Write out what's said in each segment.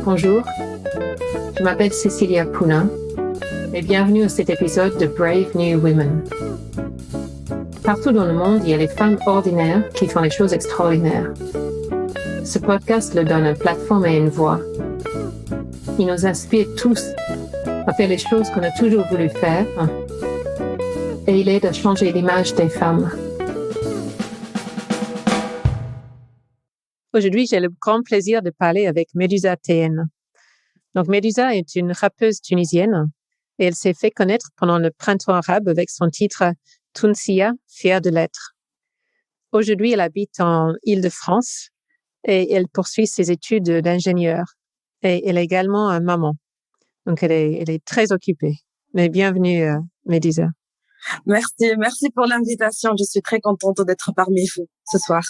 Bonjour, je m'appelle Cecilia Puna et bienvenue à cet épisode de Brave New Women. Partout dans le monde, il y a les femmes ordinaires qui font les choses extraordinaires. Ce podcast leur donne une plateforme et une voix. Il nous inspire tous à faire les choses qu'on a toujours voulu faire et il aide à changer l'image des femmes. Aujourd'hui, j'ai le grand plaisir de parler avec Medusa TN. Donc, Medusa est une rappeuse tunisienne et elle s'est fait connaître pendant le printemps arabe avec son titre Tounsia, fière de l'être. Aujourd'hui, elle habite en Île-de-France et elle poursuit ses études d'ingénieur. Et elle est également maman. Donc, elle est très occupée. Mais bienvenue, Medusa. Merci pour l'invitation. Je suis très contente d'être parmi vous ce soir.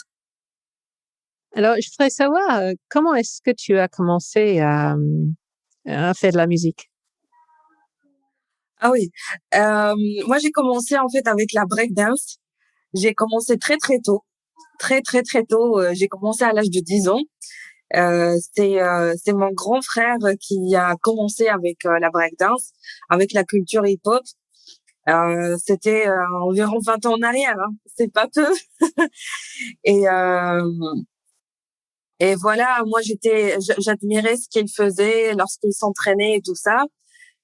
Alors, je voudrais savoir comment est-ce que tu as commencé à faire de la musique? Ah oui, moi j'ai commencé en fait avec la breakdance. J'ai commencé très tôt, très tôt. J'ai commencé à l'âge de 10 ans. C'est mon grand frère qui a commencé avec la breakdance, avec la culture hip-hop. C'était environ 20 ans en arrière, hein. C'est pas peu. Et Et voilà, moi j'admirais ce qu'il faisait lorsqu'il s'entraînait et tout ça.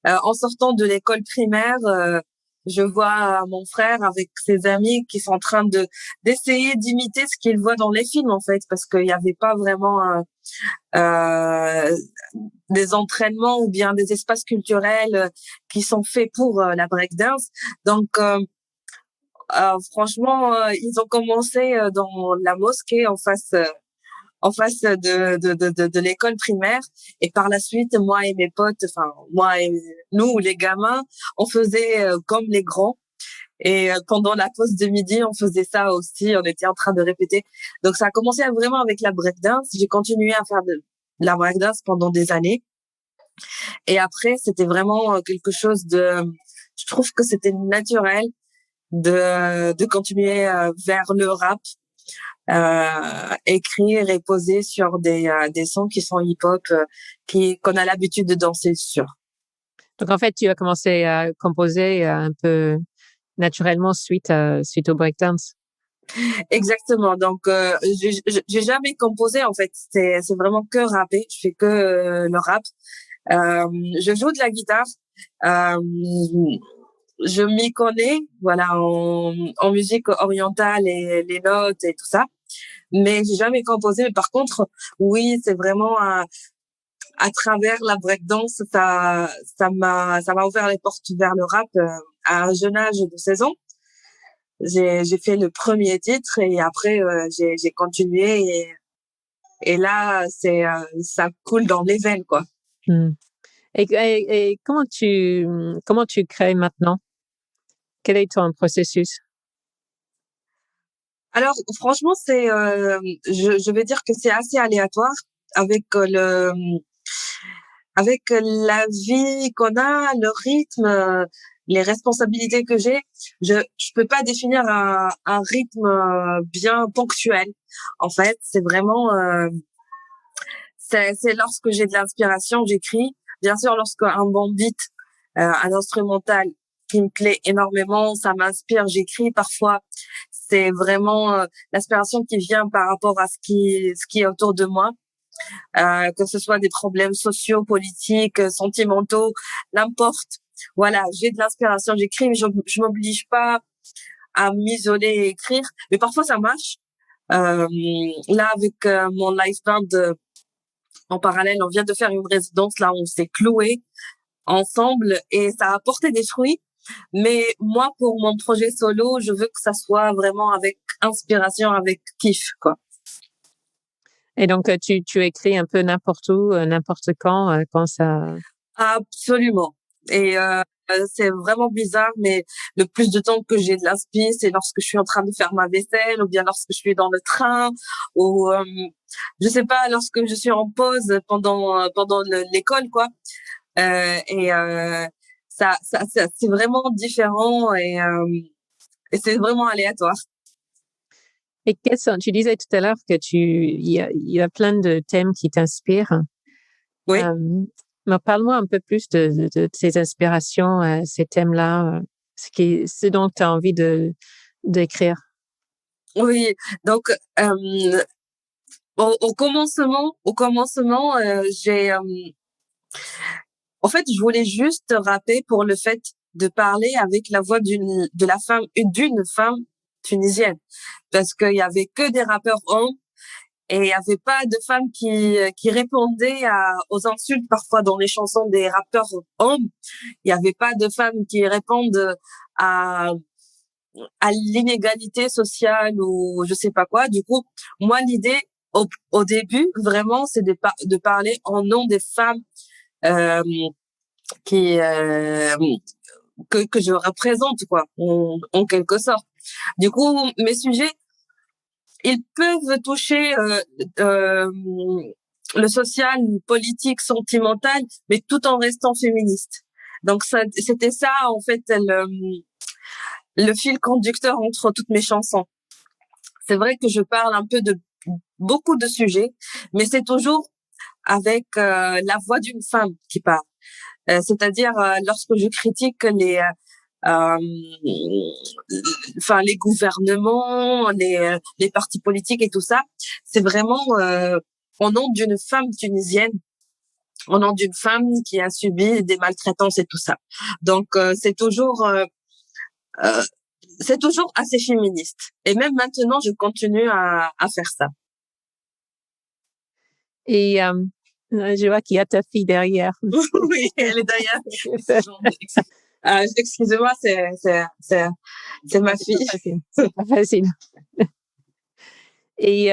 En sortant de l'école primaire, je vois mon frère avec ses amis qui sont en train d'essayer d'imiter ce qu'ils voient dans les films en fait, parce qu'il n'y avait pas vraiment des entraînements ou bien des espaces culturels qui sont faits pour la breakdance. Donc franchement, ils ont commencé dans la mosquée en face de l'école primaire. Et par la suite, moi et mes potes, nous, les gamins, on faisait comme les grands. Et pendant la pause de midi, on faisait ça aussi. On était en train de répéter. Donc, ça a commencé vraiment avec la breakdance. J'ai continué à faire de la breakdance pendant des années. Et après, c'était vraiment quelque chose je trouve que c'était naturel de continuer vers le rap. Écrire et poser sur des sons qui sont hip-hop, qu'on a l'habitude de danser sur. Donc, en fait, tu as commencé à composer un peu naturellement suite au breakdance. Exactement. Donc, j'ai jamais composé, en fait. C'est vraiment que rapper. Je fais que le rap. Je joue de la guitare. Je m'y connais, voilà, en musique orientale et les notes et tout ça. Mais j'ai jamais composé. Mais par contre, oui, c'est vraiment à travers la breakdance, ça m'a ouvert les portes vers le rap à un jeune âge de 16 ans. J'ai fait le premier titre et après j'ai continué et là ça coule dans les veines quoi. Et comment tu crées maintenant? Quel est ton processus? Alors franchement je vais dire que c'est assez aléatoire avec avec la vie qu'on a, le rythme, les responsabilités que j'ai. Je peux pas définir un rythme bien ponctuel. En fait, c'est vraiment c'est lorsque j'ai de l'inspiration, j'écris. Bien sûr, lorsque un bon beat, un instrumental qui me plaît énormément, ça m'inspire, j'écris. Parfois, c'est vraiment l'inspiration qui vient par rapport à ce qui est autour de moi. Que ce soit des problèmes sociaux, politiques, sentimentaux, n'importe. Voilà, j'ai de l'inspiration, j'écris, mais je m'oblige pas à m'isoler et écrire. Mais parfois, ça marche. Là, avec mon live band en parallèle, on vient de faire une résidence. Là, on s'est cloués ensemble et ça a porté des fruits. Mais moi, pour mon projet solo, je veux que ça soit vraiment avec inspiration, avec kiff, quoi. Et donc, tu écris un peu n'importe où, n'importe quand ça... Absolument. Et c'est vraiment bizarre, mais le plus de temps que j'ai de l'inspi, c'est lorsque je suis en train de faire ma vaisselle, ou bien lorsque je suis dans le train, ou je sais pas, lorsque je suis en pause pendant l'école, quoi. Et ça c'est vraiment différent et c'est vraiment aléatoire. Et tu disais tout à l'heure que il y a plein de thèmes qui t'inspirent. Oui. Mais parle-moi un peu plus de tes inspirations, ces thèmes-là, ce dont tu as envie d'écrire. Oui. Donc, au commencement, en fait, je voulais juste rapper pour le fait de parler avec la voix d'une femme tunisienne, parce qu'il y avait que des rappeurs hommes et il y avait pas de femmes qui répondaient aux insultes parfois dans les chansons des rappeurs hommes. Il y avait pas de femmes qui répondent à à l'inégalité sociale ou je sais pas quoi. Du coup, moi l'idée au début vraiment c'est de parler en nom des femmes euh, qui que je représente quoi en quelque sorte. Du coup, mes sujets ils peuvent toucher euh, le social, le politique, sentimental, mais tout en restant féministe. Donc ça, c'était ça en fait le fil conducteur entre toutes mes chansons. C'est vrai que je parle un peu de beaucoup de sujets, mais c'est toujours avec la voix d'une femme qui parle. C'est-à-dire lorsque je critique euh, les gouvernements, les partis politiques et tout ça, c'est vraiment au nom d'une femme tunisienne, au nom d'une femme qui a subi des maltraitances et tout ça. Donc euh, c'est toujours assez féministe. Et même maintenant, je continue à faire ça. Et je vois qu'il y a ta fille derrière. Oui, elle est derrière. Excusez-moi, c'est ma fille. C'est pas facile. Et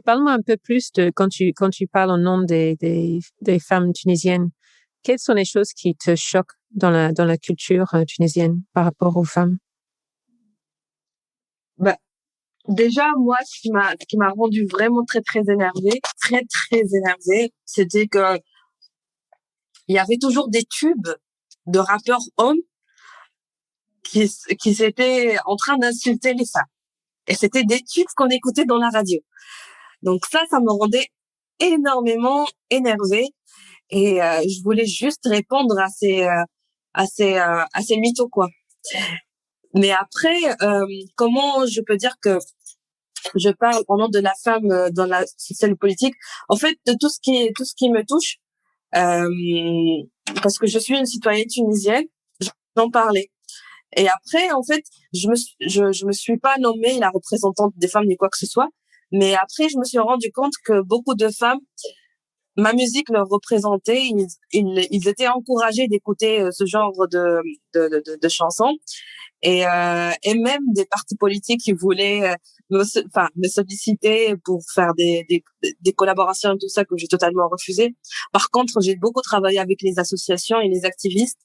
parle-moi un peu plus de quand tu parles au nom des femmes tunisiennes. Quelles sont les choses qui te choquent dans la culture tunisienne par rapport aux femmes? Bah, déjà, moi, ce qui m'a rendu vraiment très, très énervée, c'était que il y avait toujours des tubes de rappeurs hommes qui étaient en train d'insulter les femmes. Et c'était des tubes qu'on écoutait dans la radio. Donc ça me rendait énormément énervée. Et je voulais juste répondre à ces mythos, quoi. Mais après, comment je peux dire que je parle au nom de la femme dans la sociale politique, en fait, de tout ce qui me touche, parce que je suis une citoyenne tunisienne, j'en parlais. Et après, en fait, je me suis pas nommée la représentante des femmes ni quoi que ce soit, mais après, je me suis rendu compte que beaucoup de femmes, ma musique leur représentait, ils étaient encouragés d'écouter ce genre de chansons. Et même des partis politiques qui voulaient me solliciter pour faire des collaborations et tout ça que j'ai totalement refusé. Par contre, j'ai beaucoup travaillé avec les associations et les activistes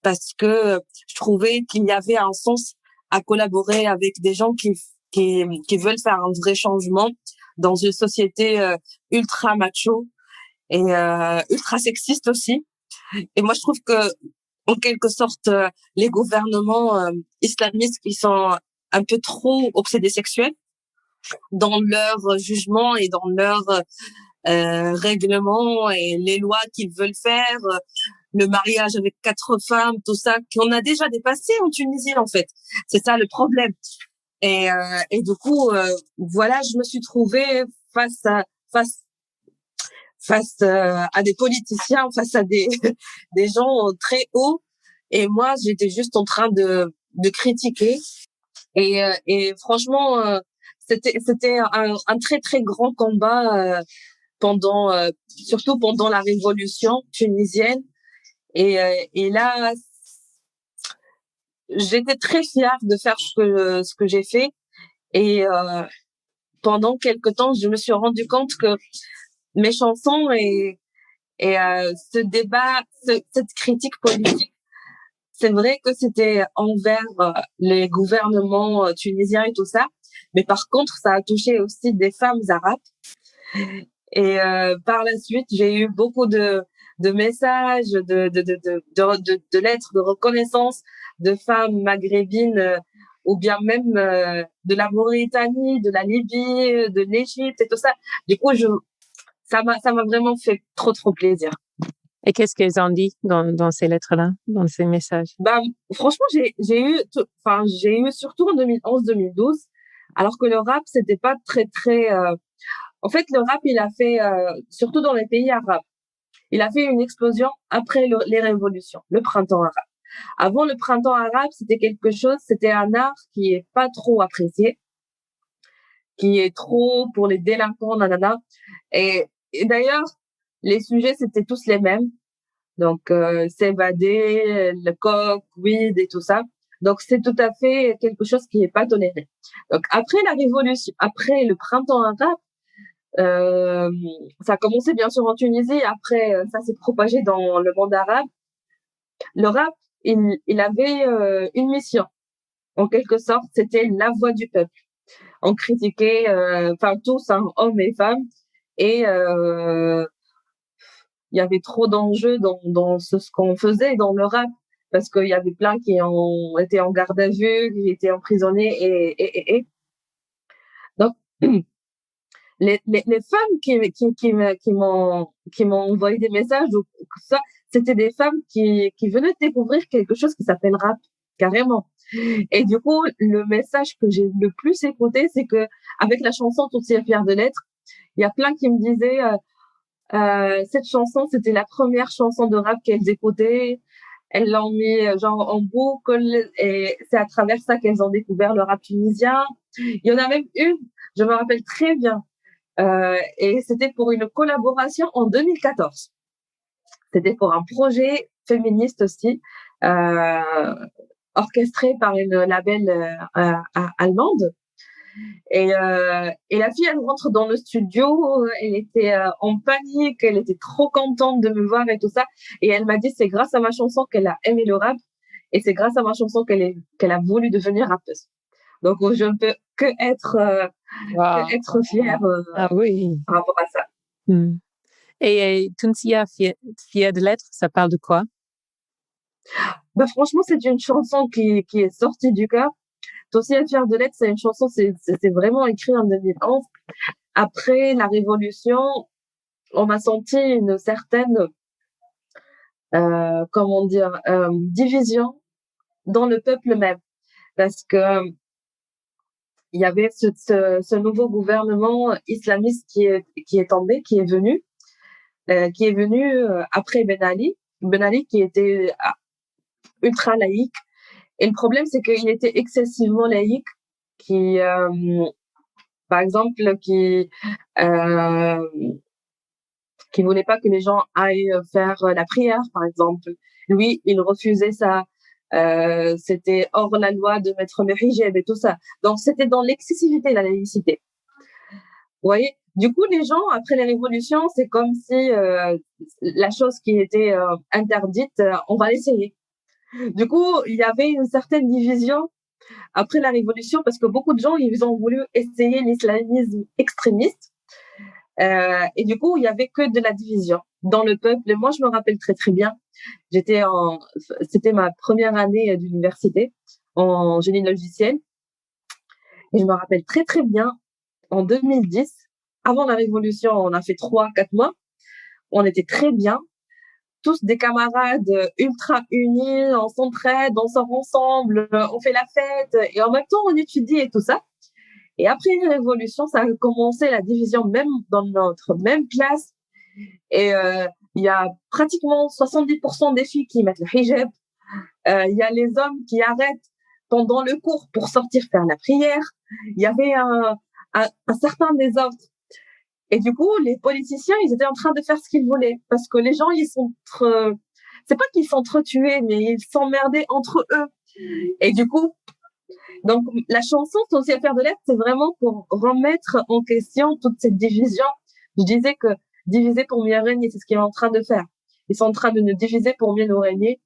parce que je trouvais qu'il y avait un sens à collaborer avec des gens qui veulent faire un vrai changement dans une société ultra macho et ultra sexiste aussi. Et moi, je trouve que en quelque sorte, les gouvernements islamistes qui sont un peu trop obsédés sexuels dans leur jugement et dans leur règlement et les lois qu'ils veulent faire, le mariage avec 4 femmes, tout ça, qu'on a déjà dépassé en Tunisie, en fait. C'est ça le problème. Et du coup, voilà, je me suis trouvée face à des politiciens, face à des gens très hauts. Et moi, j'étais juste en train de critiquer. Et franchement, c'était un très, très grand combat surtout pendant la révolution tunisienne. Et là, j'étais très fière de faire ce que j'ai fait. Et pendant quelque temps, je me suis rendu compte que mes chansons et ce débat, cette critique politique, c'est vrai que c'était envers les gouvernements tunisiens et tout ça, mais par contre, ça a touché aussi des femmes arabes. Et par la suite, j'ai eu beaucoup de messages, de lettres de reconnaissance de femmes maghrébines ou bien même de la Mauritanie, de la Libye, de l'Égypte et tout ça. Du coup, ça m'a vraiment fait trop plaisir. Et qu'est-ce qu'elles ont dit dans ces lettres-là, dans ces messages? Franchement, j'ai eu surtout en 2011-2012, alors que le rap, c'était pas très, en fait, le rap, il a fait, surtout dans les pays arabes, il a fait une explosion après les révolutions, le printemps arabe. Avant le printemps arabe, c'était un art qui est pas trop apprécié, qui est trop pour les délinquants, nanana. Et d'ailleurs, les sujets, c'était tous les mêmes. Donc, s'évader, le coke, weed et tout ça. Donc, c'est tout à fait quelque chose qui n'est pas toléré. Donc, après la révolution, après le printemps arabe, ça a commencé bien sûr en Tunisie. Après, ça s'est propagé dans le monde arabe. Le rap, il avait une mission. En quelque sorte, c'était la voix du peuple. On critiquait, tous, hein, hommes et femmes, et il y avait trop d'enjeux dans ce qu'on faisait dans le rap, parce qu'il y avait plein qui ont été en garde à vue, qui étaient emprisonnés, et. Donc, les femmes qui m'ont envoyé des messages, ou ça, c'était des femmes qui venaient de découvrir quelque chose qui s'appelle rap, carrément. Et du coup, le message que j'ai le plus écouté, c'est que avec la chanson Tout est fière de l'être, il y a plein qui me disaient cette chanson, c'était la première chanson de rap qu'elles écoutaient. Elles l'ont mis genre en boucle, et c'est à travers ça qu'elles ont découvert le rap tunisien. Il y en a même une, je me rappelle très bien, et c'était pour une collaboration en 2014. C'était pour un projet féministe aussi, orchestré par une label allemande. Et la fille, elle rentre dans le studio, elle était en panique, elle était trop contente de me voir et tout ça. Et elle m'a dit, c'est grâce à ma chanson qu'elle a aimé le rap, et c'est grâce à ma chanson qu'elle a voulu devenir rappeuse. Donc, je ne peux que être fière Ah oui. par rapport à ça. Et Tunsia, fière de l'être, ça parle de quoi? Franchement, c'est une chanson qui est sortie du cœur. Tunsia, fière de l'être, c'est une chanson, c'est vraiment écrit en 2011. Après la révolution, on a senti une certaine, division dans le peuple même, parce que il y avait ce nouveau gouvernement islamiste qui est tombé, qui est venu après Ben Ali qui était ultra laïque. Et le problème, c'est qu'il était excessivement laïque, qui par exemple qui voulait pas que les gens aillent faire la prière, par exemple. Lui, il refusait ça. C'était hors la loi de mettre le hijab et tout ça. Donc, c'était dans l'excessivité, la laïcité. Vous voyez? Du coup, les gens, après les révolutions, c'est comme si la chose qui était interdite, on va l'essayer. Du coup, il y avait une certaine division après la révolution, parce que beaucoup de gens, ils ont voulu essayer l'islamisme extrémiste. Et du coup, il y avait que de la division dans le peuple. Et moi, je me rappelle très bien. C'était ma première année d'université en génie logiciel. Et je me rappelle très bien, en 2010, avant la révolution, on a fait 3-4 mois. On était très bien. Tous des camarades ultra unis, on s'entraide, on sort ensemble, on fait la fête. Et en même temps, on étudie et tout ça. Et après une révolution, ça a commencé la division même dans notre même classe. Et il y a pratiquement 70% des filles qui mettent le hijab. Il y a les hommes qui arrêtent pendant le cours pour sortir faire la prière. Il y avait un certain désordre. Et du coup, les politiciens, ils étaient en train de faire ce qu'ils voulaient. Parce que les gens, c'est pas qu'ils s'entretuaient, mais ils s'emmerdaient entre eux. Et du coup, donc, la chanson Ton ciel faire de l'être, c'est vraiment pour remettre en question toute cette division. Je disais que diviser pour mieux régner, c'est ce qu'ils sont en train de faire. Ils sont en train de nous diviser pour mieux nous régner.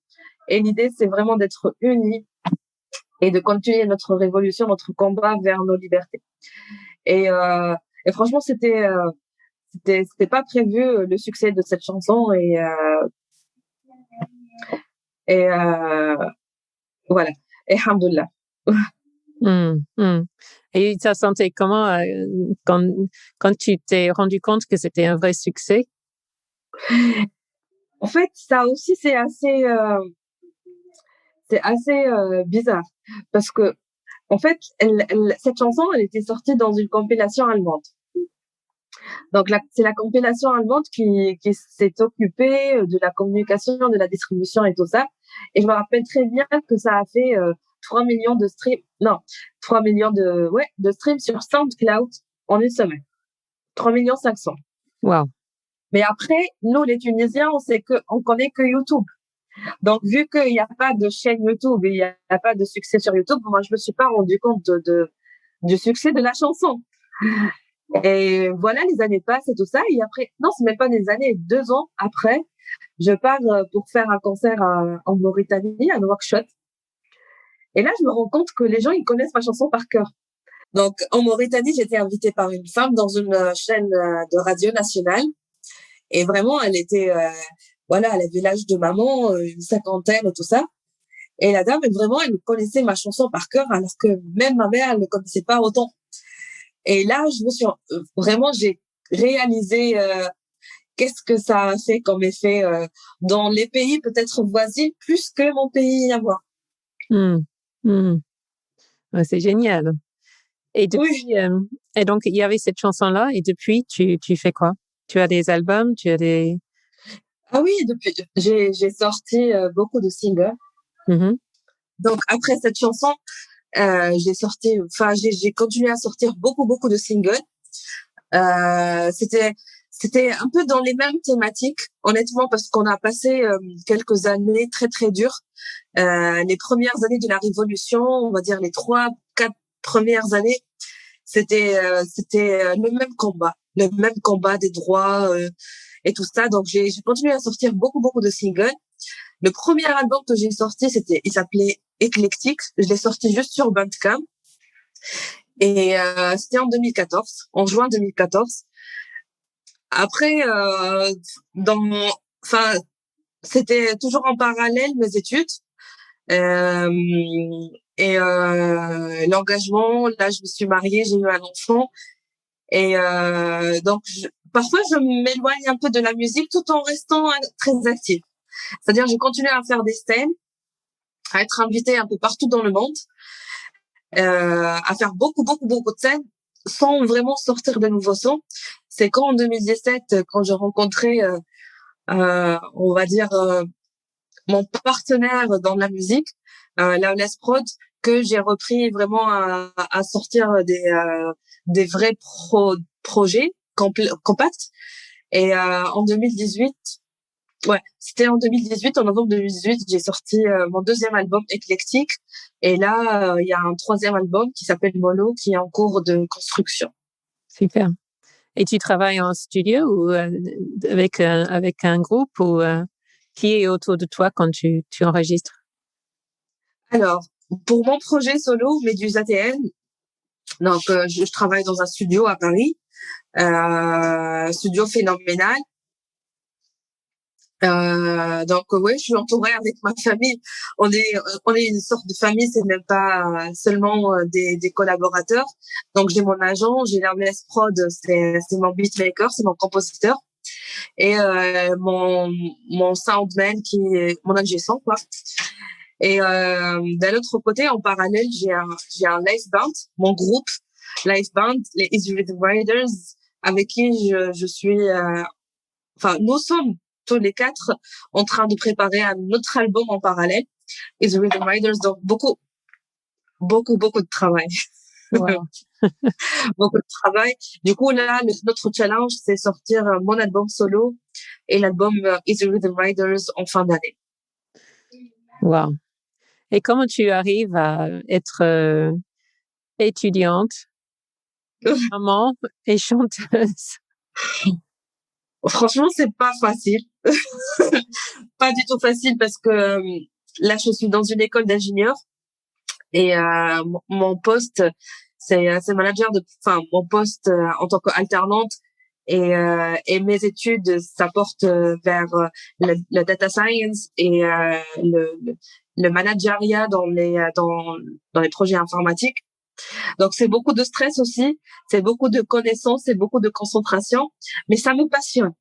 Et l'idée, c'est vraiment d'être unis et de continuer notre révolution, notre combat vers nos libertés. Et franchement, c'était pas prévu le succès de cette chanson. Et voilà. Et alhamdoulilah. Et tu as senti comment quand tu t'es rendu compte que c'était un vrai succès? En fait, ça aussi, c'est assez bizarre parce que, en fait, cette chanson, elle était sortie dans une compilation allemande. Donc, c'est la compilation allemande qui s'est occupée de la communication, de la distribution et tout ça. Et je me rappelle très bien que ça a fait 3 millions de streams, non, 3 millions de streams sur SoundCloud en une semaine. 3 millions 500. Wow. Mais après, nous, les Tunisiens, on connaît que YouTube. Donc, vu qu'il n'y a pas de chaîne YouTube, il n'y a pas de succès sur YouTube, moi, je me suis pas rendu compte du succès de la chanson. Et voilà, les années passent et tout ça. Et après, non, c'est même pas des années, 2 ans après, je pars pour faire un concert en Mauritanie, à Nouakchott. Et là, je me rends compte que les gens, ils connaissent ma chanson par cœur. Donc, en Mauritanie, j'étais invitée par une femme dans une chaîne de radio nationale. Et vraiment, elle était, voilà, elle avait l'âge de maman, une cinquantaine et tout ça. Et la dame, vraiment, elle connaissait ma chanson par cœur, alors que même ma mère, elle ne connaissait pas autant. Et là, vraiment, j'ai réalisé qu'est-ce que ça a fait comme effet dans les pays peut-être voisins plus que mon pays à moi. Ouais, c'est génial. Et Oui. depuis, et donc il y avait cette chanson-là, et depuis tu fais quoi? Tu as des albums, tu as des... Ah oui, depuis j'ai sorti beaucoup de singles. Donc après cette chanson, j'ai continué à sortir beaucoup de singles. C'était un peu dans les mêmes thématiques, honnêtement, parce qu'on a passé quelques années très très dures. Les premières années de la révolution, on va dire les 3-4 premières années, c'était le même combat des droits et tout ça. Donc j'ai continué à sortir beaucoup de singles. Le premier album que j'ai sorti, il s'appelait Éclectique. Je l'ai sorti juste sur Bandcamp. Et c'était en juin 2014. Après, c'était toujours en parallèle mes études et l'engagement. Là, je me suis mariée, j'ai eu un enfant, et donc parfois je m'éloigne un peu de la musique tout en restant très active. C'est-à-dire, j'ai continué à faire des scènes, à être invitée un peu partout dans le monde, à faire beaucoup de scènes sans vraiment sortir de nouveaux sons. C'est quand en 2017, quand j'ai rencontré, on va dire, mon partenaire dans la musique, Lawless Prod, que j'ai repris vraiment à sortir des vrais projets compacts. Et en 2018, c'était en 2018, en novembre 2018, j'ai sorti mon deuxième album Éclectique. Et là, il y a un troisième album qui s'appelle Molo, qui est en cours de construction. Super. Et tu travailles en studio ou avec un groupe, ou qui est autour de toi quand tu enregistres? Alors, pour mon projet solo, Médusa TN, donc je travaille dans un studio à Paris, studio phénoménal. Donc je suis entourée avec ma famille. On est une sorte de famille, c'est même pas seulement des collaborateurs. Donc j'ai mon agent, j'ai l'Hermès Prod, c'est mon beatmaker, c'est mon compositeur, et mon soundman qui est mon ingé son, quoi. Et d'un autre côté, en parallèle, j'ai un live band, mon groupe live band, les Easy Rhythm Riders, avec qui je suis nous sommes tous les quatre en train de préparer un autre album en parallèle, Easy Rhythm Riders. Donc beaucoup de travail. Wow. Beaucoup de travail. Du coup, là, notre challenge, c'est sortir mon album solo et l'album Easy Rhythm Riders en fin d'année. Wow. Et comment tu arrives à être étudiante, maman et chanteuse? Franchement, c'est pas facile. Pas du tout facile, parce que là, je suis dans une école d'ingénieur, et mon poste, c'est mon poste en tant qu'alternante, et mes études, ça porte vers la data science et le manageriat dans les projets informatiques. Donc c'est beaucoup de stress aussi, c'est beaucoup de connaissances, c'est beaucoup de concentration, mais ça me passionne.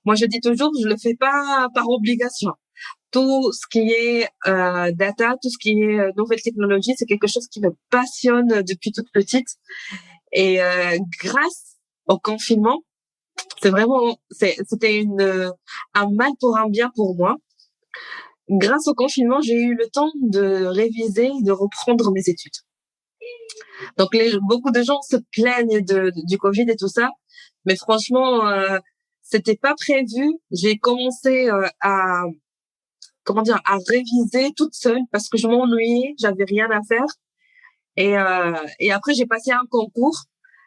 Moi, je dis toujours, je le fais pas par obligation. Tout ce qui est data, tout ce qui est nouvelles technologies, c'est quelque chose qui me passionne depuis toute petite. Et grâce au confinement, c'était un mal pour un bien pour moi. Grâce au confinement, j'ai eu le temps de réviser, de reprendre mes études. Donc beaucoup de gens se plaignent du Covid et tout ça, mais franchement, c'était pas prévu. J'ai commencé à réviser toute seule parce que je m'ennuyais, j'avais rien à faire. Et après, j'ai passé un concours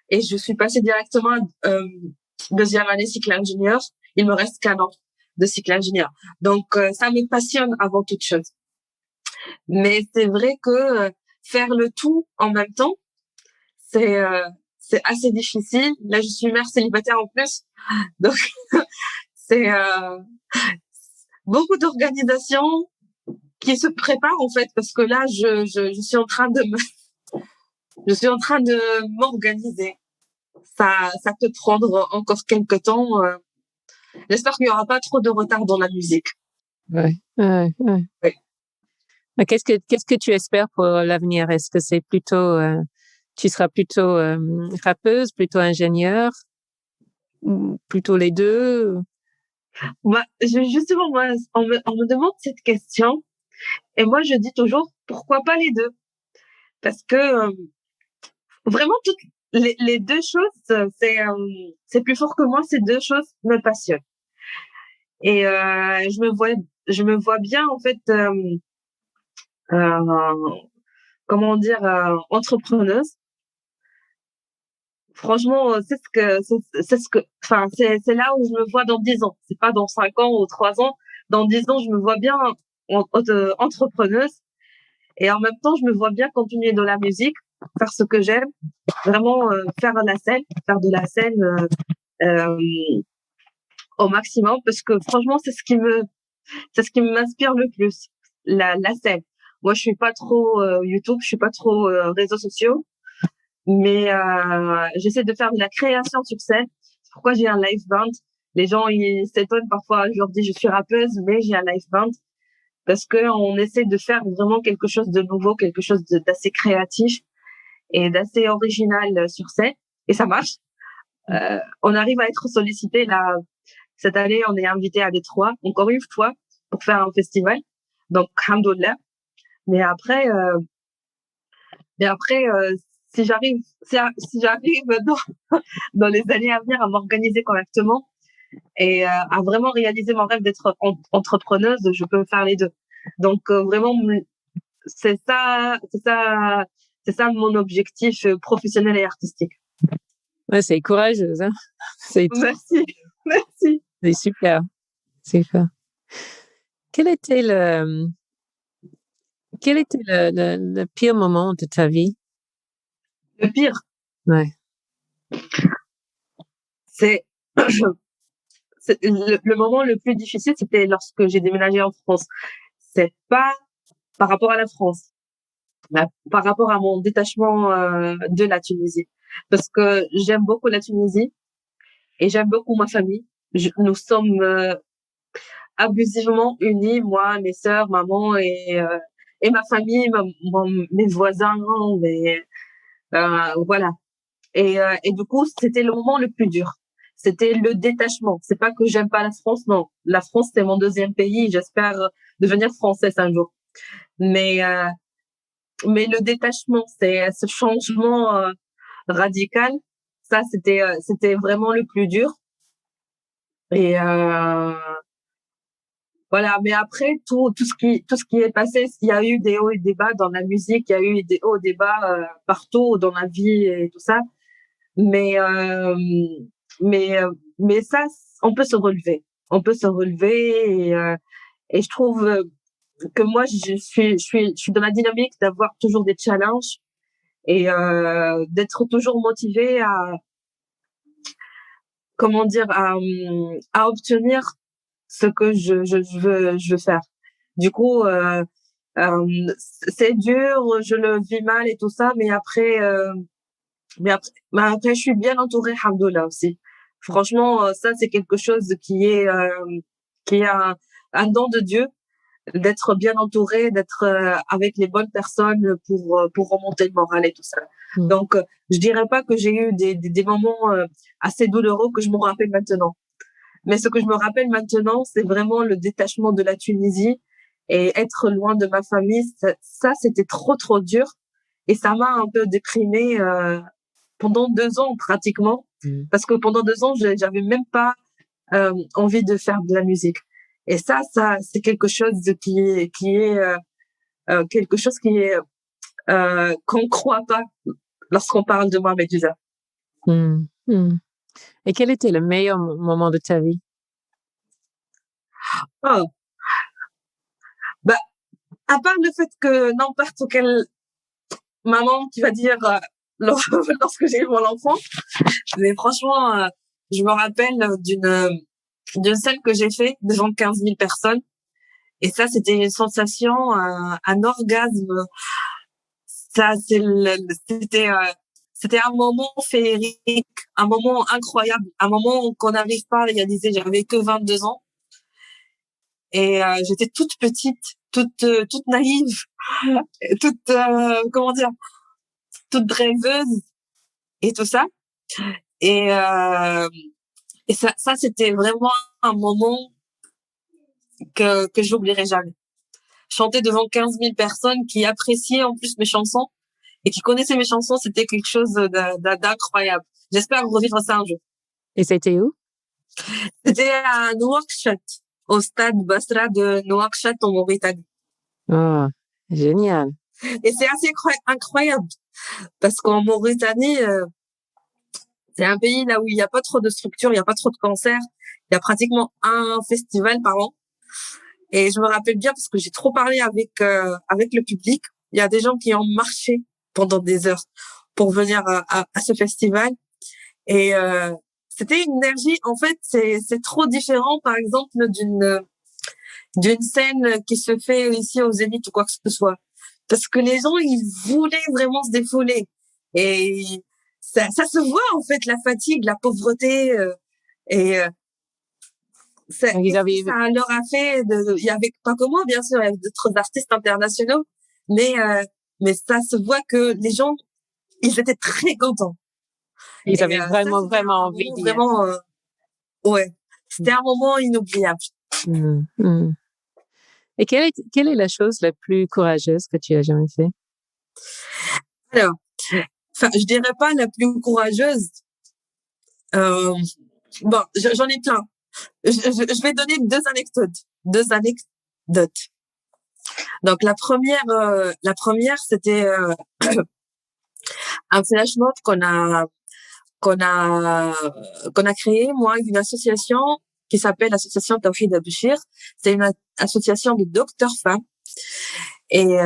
et je suis passée directement deuxième année cycle ingénieur. Il me reste qu'un an de cycle ingénieur. Donc, ça me passionne avant toute chose. Mais c'est vrai que faire le tout en même temps, c'est assez difficile. Là, je suis mère célibataire en plus. Donc, c'est beaucoup d'organisation qui se prépare en fait parce que là, je suis en train de m'organiser. Ça peut prendre encore quelques temps. J'espère qu'il y aura pas trop de retard dans la musique. Ouais. Oui. Qu'est-ce que tu espères pour l'avenir? Est-ce que c'est plutôt, tu seras plutôt rappeuse, plutôt ingénieure, ou plutôt les deux? Justement, moi, on me demande cette question et moi, je dis toujours, pourquoi pas les deux? Parce que vraiment, toutes les deux choses, c'est plus fort que moi, ces deux choses me passionnent. Et je me vois bien, en fait, comment dire, entrepreneuse. Franchement, c'est là où je me vois dans 10 ans. C'est pas dans 5 ans ou 3 ans. Dans 10 ans, je me vois bien entrepreneuse. Et en même temps, je me vois bien continuer dans la musique, faire ce que j'aime, vraiment faire de la scène au maximum, parce que franchement, c'est ce qui m'inspire le plus, la scène. Moi, je suis pas trop YouTube, je suis pas trop réseaux sociaux. Mais j'essaie de faire de la création sur scène. C'est pourquoi j'ai un live band. Les gens ils s'étonnent parfois. Je leur dis je suis rappeuse, mais j'ai un live band parce que on essaie de faire vraiment quelque chose de nouveau, quelque chose d'assez créatif et d'assez original sur scène. Et ça marche. On arrive à être sollicité là. Cette année, on est invité à Détroit encore une fois pour faire un festival. Donc, alhamdoulilah. Mais après, si j'arrive, si j'arrive dans les années à venir à m'organiser correctement et à vraiment réaliser mon rêve d'être entrepreneuse, je peux faire les deux. Donc vraiment, c'est ça mon objectif professionnel et artistique. Ouais, c'est courageuse, hein. Merci, merci. C'est super, super. Quel était le pire moment de ta vie? Le pire, Ouais. c'est le moment le plus difficile, c'était lorsque j'ai déménagé en France. C'est pas par rapport à la France, mais par rapport à mon détachement de la Tunisie. Parce que j'aime beaucoup la Tunisie et j'aime beaucoup ma famille. Nous sommes abusivement unis, moi, mes sœurs, maman et ma famille, mes voisins, voilà. Et du coup, c'était le moment le plus dur. C'était le détachement. C'est pas que j'aime pas la France, non. La France, c'est mon deuxième pays. J'espère devenir française un jour. Mais le détachement, c'est ce changement radical. Ça, c'était vraiment le plus dur. Et voilà. Mais après, tout ce qui est passé, il y a eu des hauts et des bas dans la musique. Il y a eu des hauts et des bas partout dans la vie et tout ça. Mais mais euh, mais ça, on peut se relever. On peut se relever et je trouve que moi, je suis dans la dynamique d'avoir toujours des challenges et d'être toujours motivée à, comment dire, à obtenir ce que je veux faire. Du coup, C'est dur, je le vis mal et tout ça, mais après, je suis bien entourée, alhamdoulilah aussi. Franchement, ça, c'est quelque chose qui est un don de Dieu, d'être bien entouré, d'être avec les bonnes personnes pour remonter le moral et tout ça. Donc, je dirais pas que j'ai eu des moments assez douloureux que je me rappelle maintenant. Mais ce que je me rappelle maintenant, c'est vraiment le détachement de la Tunisie et être loin de ma famille. Ça c'était trop dur et ça m'a un peu déprimée pendant 2 ans pratiquement, parce que pendant 2 ans, j'avais même pas envie de faire de la musique. Et ça c'est quelque chose quelque chose qui est qu'on croit pas lorsqu'on parle de moi, Médusa. Mm. Mm. Et quel était le meilleur moment de ta vie? Oh, bah, à part le fait que n'importe quelle maman qui va dire lorsque j'ai eu mon enfant, mais franchement, je me rappelle d'une scène que j'ai fait devant 15 000 personnes. Et ça, c'était une sensation, un orgasme. Ça, c'était un moment féerique, un moment incroyable, un moment qu'on n'arrive pas à réaliser. J'avais que 22 ans et j'étais toute petite, toute naïve, toute comment dire, toute rêveuse et tout ça. Et ça c'était vraiment un moment que j'oublierai jamais. Chanter devant 15 000 personnes qui appréciaient en plus mes chansons et qui connaissaient mes chansons, c'était quelque chose d'incroyable. J'espère revivre ça un jour. Et c'était où? C'était à Nouakchott, au stade Basra de Nouakchott en Mauritanie. Oh, génial. Et c'est assez incroyable parce qu'en Mauritanie, c'est un pays là où il n'y a pas trop de structures, il n'y a pas trop de concerts, il y a pratiquement un festival par an. Et je me rappelle bien parce que j'ai trop parlé avec le public. Il y a des gens qui ont marché pendant des heures pour venir à ce festival. Et c'était une énergie. En fait, c'est trop différent, par exemple, d'une scène qui se fait ici aux Zénith ou quoi que ce soit. Parce que les gens, ils voulaient vraiment se défouler. Et ça se voit, en fait, la fatigue, la pauvreté. Et ça leur a fait, il y avait pas que moi, bien sûr, il y avait d'autres artistes internationaux, mais ça se voit que les gens, ils étaient très contents. Ils avaient vraiment envie d'y être. Vraiment, ouais. C'était un moment inoubliable. Et quelle est la chose la plus courageuse que tu as jamais fait? Alors, je dirais pas la plus courageuse. Bon, j'en ai plein. Je vais donner deux anecdotes. Donc la première c'était un flash mob qu'on a créé, moi, une association qui s'appelle l'association Tawhid Abouchir. C'est une association de docteurs femmes. Et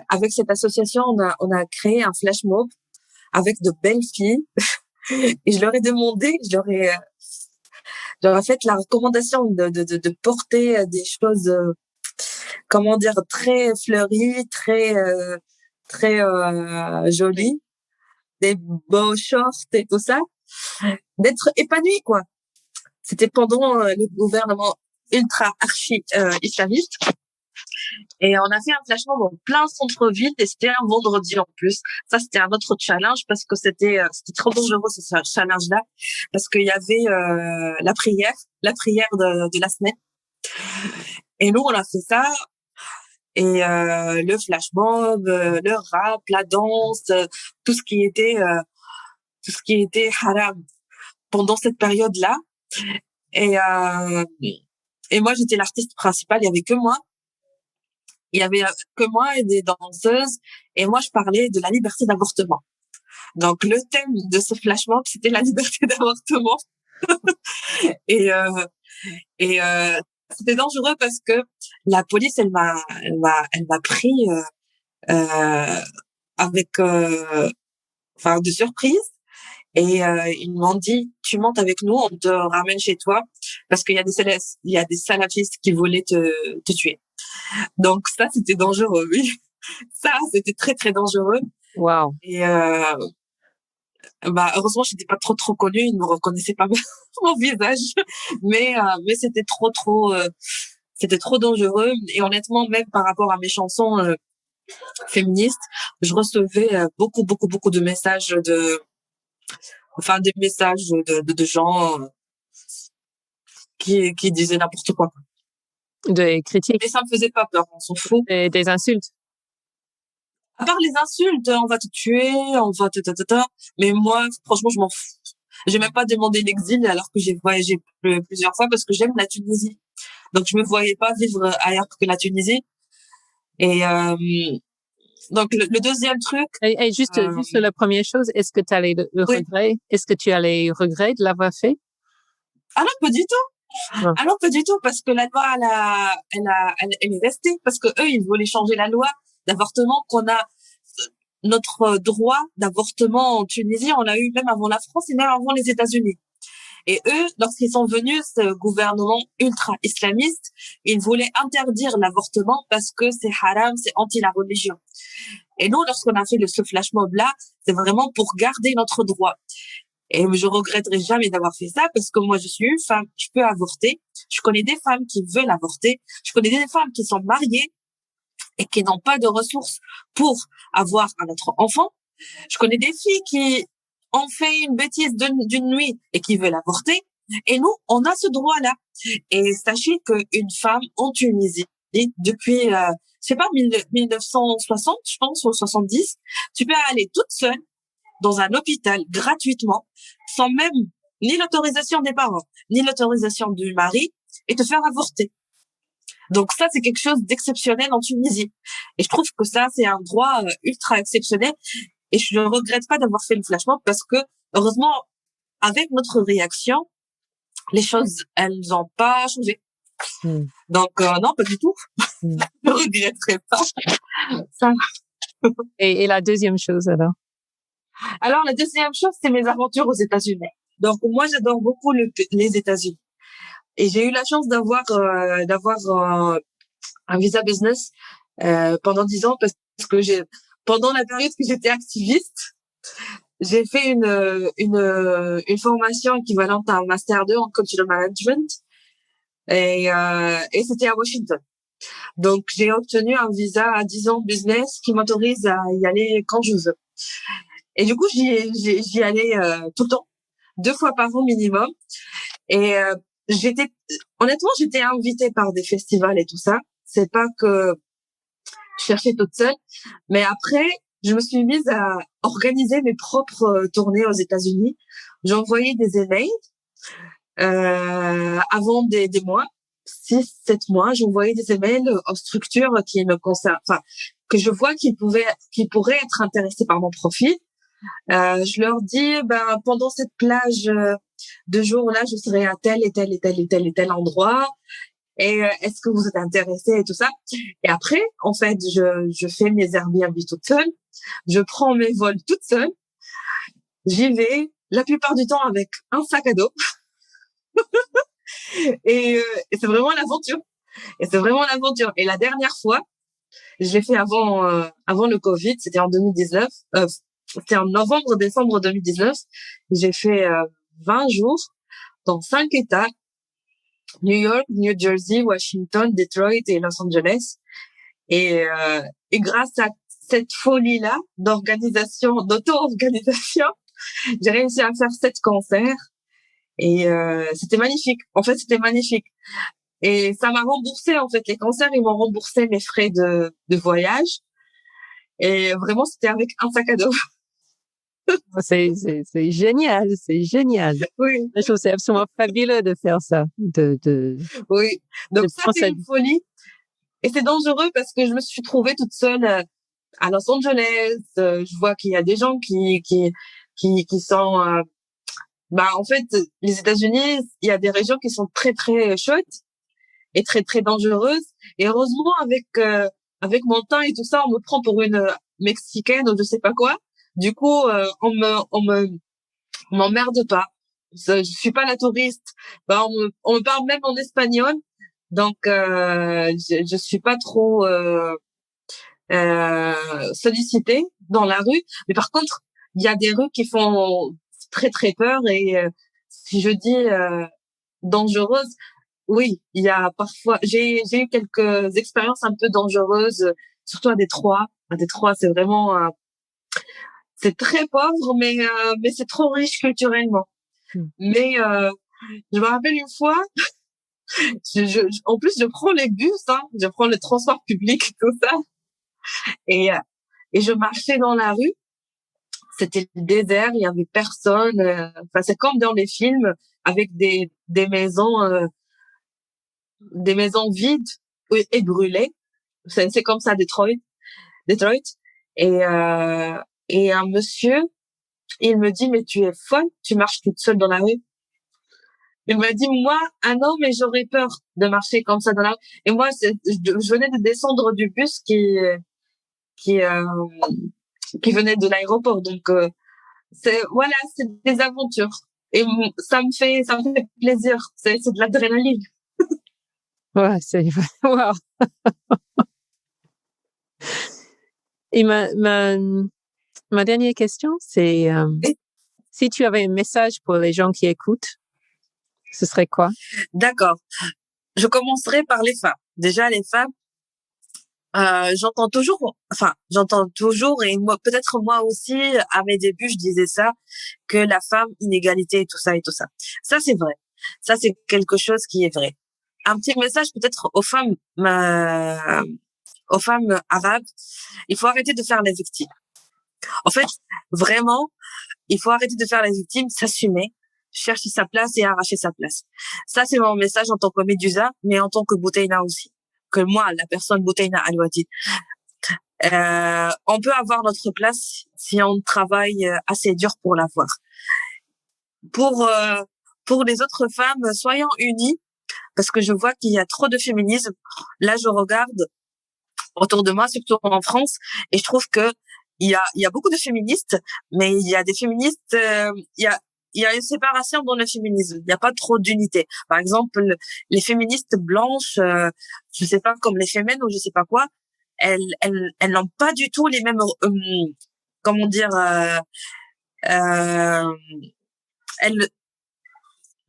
avec cette association, on a créé un flash mob avec de belles filles. Et je leur ai demandé, je leur ai fait la recommandation de porter des choses, comment dire, très fleuries, très jolies, des beaux shorts et tout ça, d'être épanouie, quoi. C'était pendant le gouvernement ultra islamiste. Et on a fait un flash mob en plein centre-ville et c'était un vendredi en plus. Ça, c'était un autre challenge parce que c'était trop dangereux ce challenge-là parce qu'il y avait la prière de la semaine. Et nous, on a fait ça. Et le flash mob, le rap, la danse, tout ce qui était haram pendant cette période-là. Et moi, j'étais l'artiste principale. Il y avait que moi. Il y avait que moi et des danseuses. Et moi, je parlais de la liberté d'avortement. Donc, le thème de ce flash mob, c'était la liberté d'avortement. et c'était dangereux parce que la police, elle m'a pris avec de surprise. Et ils m'ont dit, tu montes avec nous, on te ramène chez toi parce qu'il y a des salafistes qui voulaient te tuer. Donc ça, c'était dangereux, oui. Ça, c'était très, très dangereux. Wow. Et heureusement, j'étais pas trop connue, ils ne me reconnaissaient pas mon visage, mais c'était trop dangereux. Et honnêtement, même par rapport à mes chansons féministes, je recevais beaucoup de messages des messages de gens qui disaient n'importe quoi. Des critiques. Mais ça me faisait pas peur, on s'en fout. Des insultes. À part les insultes, on va te tuer, on va mais moi, franchement, je m'en fous. J'ai même pas demandé l'exil alors que j'ai voyagé plusieurs fois parce que j'aime la Tunisie. Donc, je me voyais pas vivre ailleurs que la Tunisie. Et donc, le deuxième truc... Et juste la première chose, est-ce que tu as les regrets? Est-ce que tu as les regrets de l'avoir fait? Ah non, pas du tout. Non. Ah non, pas du tout, parce que la loi, elle est restée, parce que eux, ils voulaient changer la loi d'avortement qu'on a. Notre droit d'avortement en Tunisie, on l'a eu même avant la France et même avant les États-Unis. Et eux, lorsqu'ils sont venus, ce gouvernement ultra-islamiste, ils voulaient interdire l'avortement parce que c'est haram, c'est anti la religion. Et nous, lorsqu'on a fait ce flash mob là, c'est vraiment pour garder notre droit. Et je regretterai jamais d'avoir fait ça parce que moi, je suis une femme, je peux avorter. Je connais des femmes qui veulent avorter. Je connais des femmes qui sont mariées et qui n'ont pas de ressources pour avoir un autre enfant. Je connais des filles qui ont fait une bêtise d'une nuit et qui veulent avorter. Et nous, on a ce droit-là. Et sachez qu'une femme en Tunisie, depuis, je sais pas, 1960, je pense, ou 70, tu peux aller toute seule dans un hôpital gratuitement, sans même ni l'autorisation des parents, ni l'autorisation du mari, et te faire avorter. Donc ça, c'est quelque chose d'exceptionnel en Tunisie. Et je trouve que ça, c'est un droit ultra exceptionnel. Et je ne regrette pas d'avoir fait le flash mob parce que, heureusement, avec notre réaction, les choses, elles n'ont pas changé. Donc, non, pas du tout. Je ne regretterai pas ça. Et la deuxième chose, alors? Alors, la deuxième chose, c'est mes aventures aux États-Unis. Donc, moi, j'adore beaucoup les États-Unis. Et j'ai eu la chance d'avoir un visa business pendant 10 ans parce que pendant la période que j'étais activiste, j'ai fait une formation équivalente à un master 2 en cultural management et c'était à Washington. Donc j'ai obtenu un visa à 10 ans business qui m'autorise à y aller quand je veux. Et du coup j'y allais tout le temps, 2 fois par an minimum. Et honnêtement, j'étais invitée par des festivals et tout ça. C'est pas que je cherchais toute seule, mais après, je me suis mise à organiser mes propres tournées aux États-Unis. J'envoyais des emails avant des mois, 6-7 mois. J'envoyais des emails aux structures qui me concernent, enfin que je vois qui pourraient être intéressées par mon profil. Je leur dis, pendant cette plage de jours là, je serai à tel endroit. Et est-ce que vous êtes intéressés et tout ça? Et après, en fait, je fais mes Airbnb toute seule. Je prends mes vols toute seule. J'y vais la plupart du temps avec un sac à dos. et c'est vraiment l'aventure. Et la dernière fois, je l'ai fait avant le Covid. C'était en 2019. C'était en décembre 2019. J'ai fait 20 jours dans 5 États. New York, New Jersey, Washington, Detroit et Los Angeles. Et grâce à cette folie-là d'auto-organisation, j'ai réussi à faire 7 concerts. Et c'était magnifique. En fait, c'était magnifique. Et ça m'a remboursé, en fait. Les concerts, ils m'ont remboursé mes frais de voyage. Et vraiment, c'était avec un sac à dos. C'est génial, c'est génial. Oui. Je trouve c'est absolument fabuleux de faire ça. Oui. Donc ça, c'est une folie. Et c'est dangereux parce que je me suis trouvée toute seule à Los Angeles. Je vois qu'il y a des gens qui sont... en fait, les États-Unis, il y a des régions qui sont très, très chouettes et très, très dangereuses. Et heureusement, avec mon temps et tout ça, on me prend pour une Mexicaine ou je sais pas quoi. Du coup, on m'emmerde pas. Je suis pas la touriste. On me parle même en espagnol. Donc, je suis pas trop sollicitée dans la rue. Mais par contre, il y a des rues qui font très très peur et si je dis dangereuses, oui, il y a parfois j'ai eu quelques expériences un peu dangereuses, surtout à Détroit. À Détroit, c'est vraiment c'est très pauvre, mais c'est trop riche culturellement. Mais je me rappelle une fois, en plus je prends les bus, je prends le transport public, tout ça, et je marchais dans la rue. C'était le désert, il y avait personne. Enfin, c'est comme dans les films avec des maisons vides et brûlées. C'est comme ça, Detroit. Et un monsieur, il me dit, mais tu es folle, tu marches toute seule dans la rue. Il m'a dit, moi, ah non, mais j'aurais peur de marcher comme ça dans la rue. Et moi, je venais de descendre du bus qui venait de l'aéroport. Donc, c'est des aventures. Et ça me fait plaisir. C'est de l'adrénaline. Ouais, c'est wow. Et ma dernière question, c'est si tu avais un message pour les gens qui écoutent, ce serait quoi? D'accord. Je commencerai par les femmes. Déjà, les femmes, j'entends toujours, et moi, peut-être moi aussi, à mes débuts, je disais ça, que la femme, inégalité et tout ça. Ça, c'est vrai. Ça, c'est quelque chose qui est vrai. Un petit message peut-être aux femmes arabes, il faut arrêter de faire les victimes. En fait, vraiment, il faut arrêter de faire les victimes, s'assumer, chercher sa place et arracher sa place. Ça, c'est mon message en tant que Médusa, mais en tant que Boutaina aussi. Que moi, la personne Boutaina Alouati. On peut avoir notre place si on travaille assez dur pour l'avoir. Pour les autres femmes, soyons unies, parce que je vois qu'il y a trop de féminisme. Là, je regarde autour de moi, surtout en France, et je trouve que il y a beaucoup de féministes, mais il y a des féministes, il y a une séparation dans le féminisme. Il n'y a pas trop d'unité. Par exemple, les féministes blanches, je sais pas, comme les fémènes ou je sais pas quoi, elles n'ont pas du tout les mêmes, comment dire,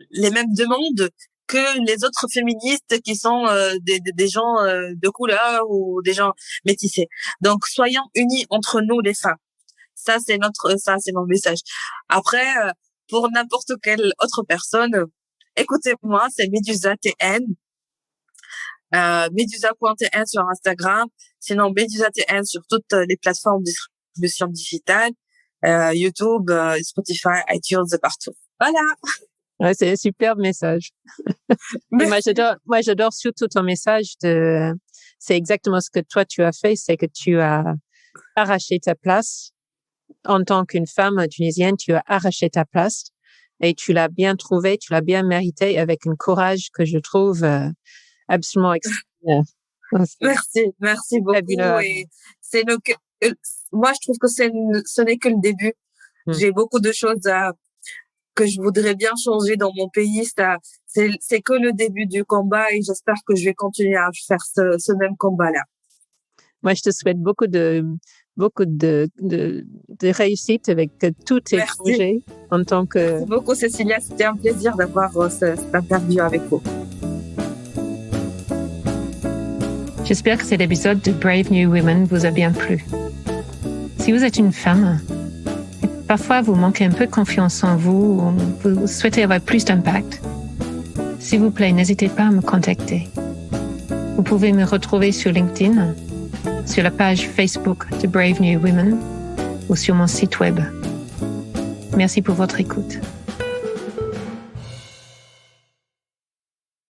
les mêmes demandes que les autres féministes qui sont des gens de couleur ou des gens métissés. Donc, soyons unis entre nous, les femmes. Ça, c'est mon message. Après, pour n'importe quelle autre personne, écoutez-moi, c'est Médusa TN, Médusa.tn sur Instagram, sinon Médusa TN sur toutes les plateformes de distribution digitale, YouTube, Spotify, iTunes, partout. Voilà. Ouais, c'est un superbe message. Et moi, j'adore surtout ton message c'est exactement ce que toi tu as fait, c'est que tu as arraché ta place. En tant qu'une femme tunisienne, tu as arraché ta place et tu l'as bien trouvée, tu l'as bien méritée avec un courage que je trouve absolument extraordinaire. Merci beaucoup. Et moi, je trouve que ce n'est que le début. J'ai beaucoup de choses que je voudrais bien changer dans mon pays. C'est que le début du combat et j'espère que je vais continuer à faire ce même combat-là. Moi, je te souhaite beaucoup de réussite avec tous tes projets en tant que... Merci beaucoup, Cécilia. C'était un plaisir d'avoir cette interview avec vous. J'espère que cet épisode de Brave New Women vous a bien plu. Si vous êtes une femme, parfois vous manquez un peu de confiance en vous, ou vous souhaitez avoir plus d'impact, s'il vous plaît, n'hésitez pas à me contacter. Vous pouvez me retrouver sur LinkedIn, sur la page Facebook de Brave New Women ou sur mon site web. Merci pour votre écoute.